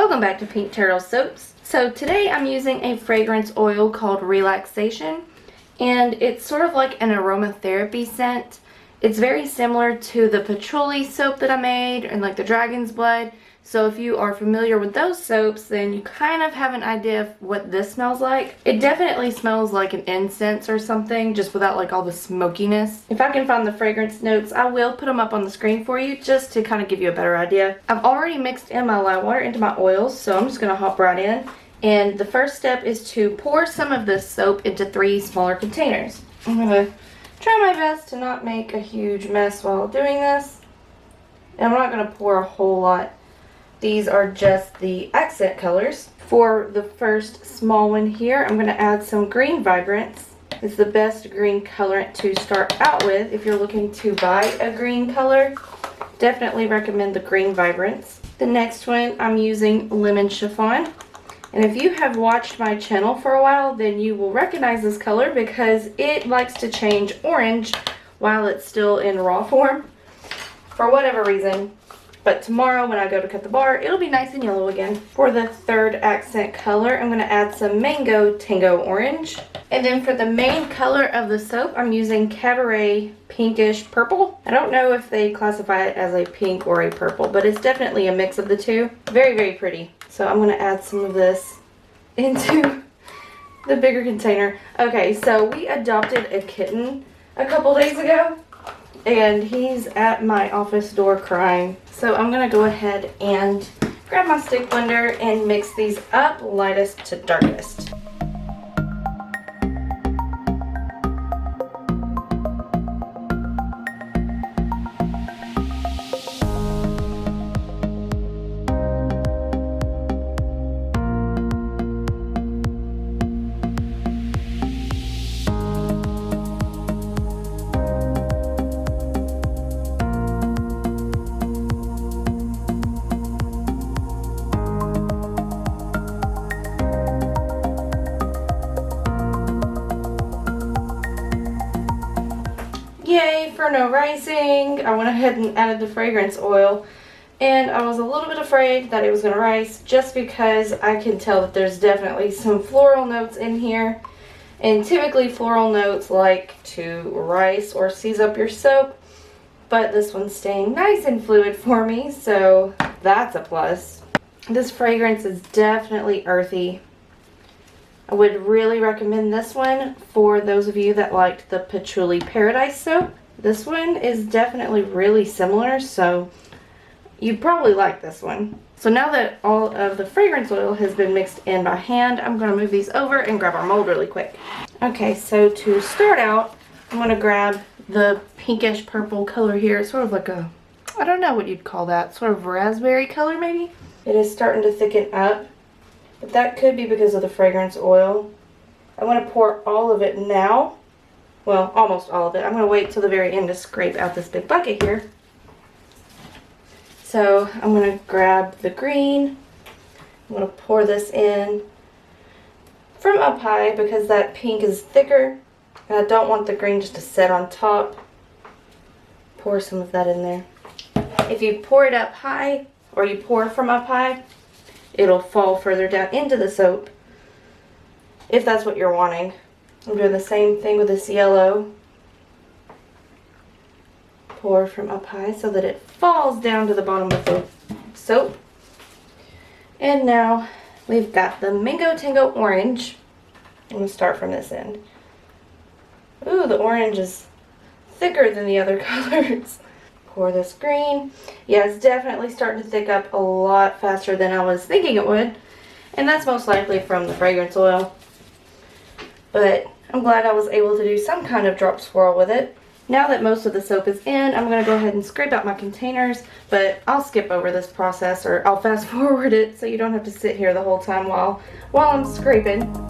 Welcome back to Pink Turtle Soaps. So today I'm using a fragrance oil called Relaxation, and it's sort of like an aromatherapy scent. It's very similar to the patchouli soap that I made and like the dragon's blood. So if you are familiar with those soaps, then you kind of have an idea of what this smells like. It definitely smells like an incense or something, just without like all the smokiness. If I can find the fragrance notes, I will put them up on the screen for you just to kind of give you a better idea. I've already mixed in my lime water into my oils, so I'm just going to hop right in. And the first step is to pour some of this soap into 3 smaller containers. I'm going to try my best to not make a huge mess while doing this. And I'm not going to pour a whole lot. These are just the accent colors. For the first small one here, I'm going to add some green vibrance. It's the best green colorant to start out with. If you're looking to buy a green color, definitely recommend the green vibrance. The next one, I'm using lemon chiffon. And if you have watched my channel for a while, then you will recognize this color because it likes to change orange while it's still in raw form for whatever reason. But tomorrow when I go to cut the bar, it'll be nice and yellow again. For the third accent color, I'm going to add some Mango Tango Orange. And then for the main color of the soap, I'm using Cabaret Pinkish Purple. I don't know if they classify it as a pink or a purple, but it's definitely a mix of the two. Very, very pretty. So I'm going to add some of this into the bigger container. Okay, so we adopted a kitten a couple days ago. And he's at my office door crying. So I'm going to go ahead and grab my stick blender and mix these up lightest to darkest. Yay for no rising. I went ahead and added the fragrance oil, and I was a little bit afraid that it was going to rise just because I can tell that there's definitely some floral notes in here, and typically floral notes like to rise or seize up your soap, but this one's staying nice and fluid for me, so that's a plus. This fragrance is definitely earthy. I would really recommend this one for those of you that liked the Patchouli Paradise soap. This one is definitely really similar, so you'd probably like this one. So now that all of the fragrance oil has been mixed in by hand, I'm going to move these over and grab our mold really quick. Okay, so to start out, I'm going to grab the pinkish purple color here. It's sort of like a, I don't know what you'd call that, sort of raspberry color maybe? It is starting to thicken up. But that could be because of the fragrance oil. I want to pour all of it now. Well, almost all of it. I'm going to wait till the very end to scrape out this big bucket here. So I'm going to grab the green. I'm going to pour this in from up high because that pink is thicker. And I don't want the green just to set on top. Pour some of that in there. If you pour it up high, or you pour from up high, it'll fall further down into the soap, if that's what you're wanting. I'm doing the same thing with this yellow. Pour from up high so that it falls down to the bottom of the soap. And now we've got the Mango Tango Orange. I'm going to start from this end. Ooh, the orange is thicker than the other colors. Pour this green. Yeah, it's definitely starting to thick up a lot faster than I was thinking it would. And that's most likely from the fragrance oil. But I'm glad I was able to do some kind of drop swirl with it. Now that most of the soap is in, I'm going to go ahead and scrape out my containers. But I'll skip over this process, or I'll fast forward it so you don't have to sit here the whole time while I'm scraping.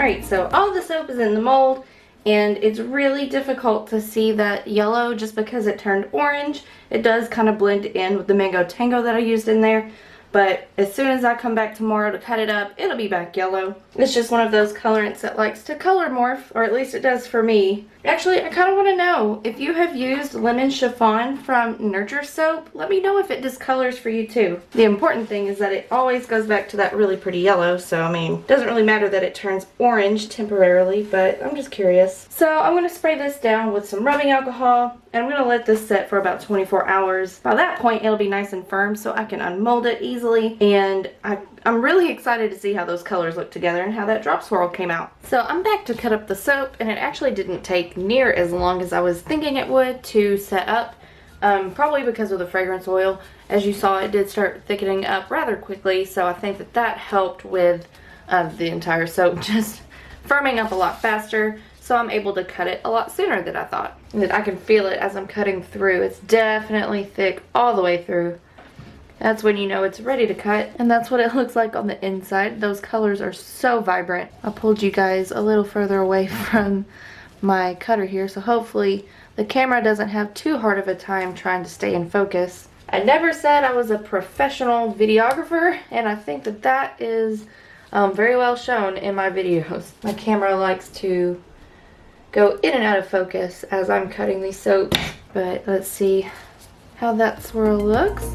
Alright, so all the soap is in the mold, and it's really difficult to see that yellow just because it turned orange. It does kind of blend in with the Mango Tango that I used in there. But as soon as I come back tomorrow to cut it up, it'll be back yellow. It's just one of those colorants that likes to color morph, or at least it does for me. Actually, I kind of want to know, if you have used lemon chiffon from Nurture soap, let me know if it discolors for you too. The important thing is that it always goes back to that really pretty yellow, so I mean, it doesn't really matter that it turns orange temporarily, but I'm just curious. So I'm going to spray this down with some rubbing alcohol, and I'm going to let this set for about 24 hours. By that point, it'll be nice and firm so I can unmold it easily, and I'm really excited to see how those colors look together and how that drop swirl came out. So I'm back to cut up the soap, and it actually didn't take near as long as I was thinking it would to set up, probably because of the fragrance oil. As you saw, it did start thickening up rather quickly, so I think that that helped with the entire soap just firming up a lot faster, so I'm able to cut it a lot sooner than I thought. And I can feel it as I'm cutting through. It's definitely thick all the way through. That's when you know it's ready to cut, and that's what it looks like on the inside. Those colors are so vibrant. I pulled you guys a little further away from my cutter here, so hopefully the camera doesn't have too hard of a time trying to stay in focus. I never said I was a professional videographer, and I think that that is very well shown in my videos. My camera likes to go in and out of focus as I'm cutting these soaps, but let's see how that swirl looks.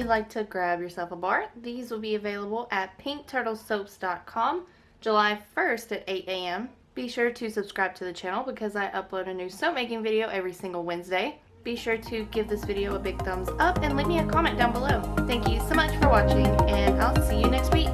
Like to grab yourself a bar, these will be available at pinkturtlesoaps.com July 1st at 8 a.m. Be sure to subscribe to the channel because I upload a new soap making video every single Wednesday. Be sure to give this video a big thumbs up and leave me a comment down below. Thank you so much for watching, and I'll see you next week.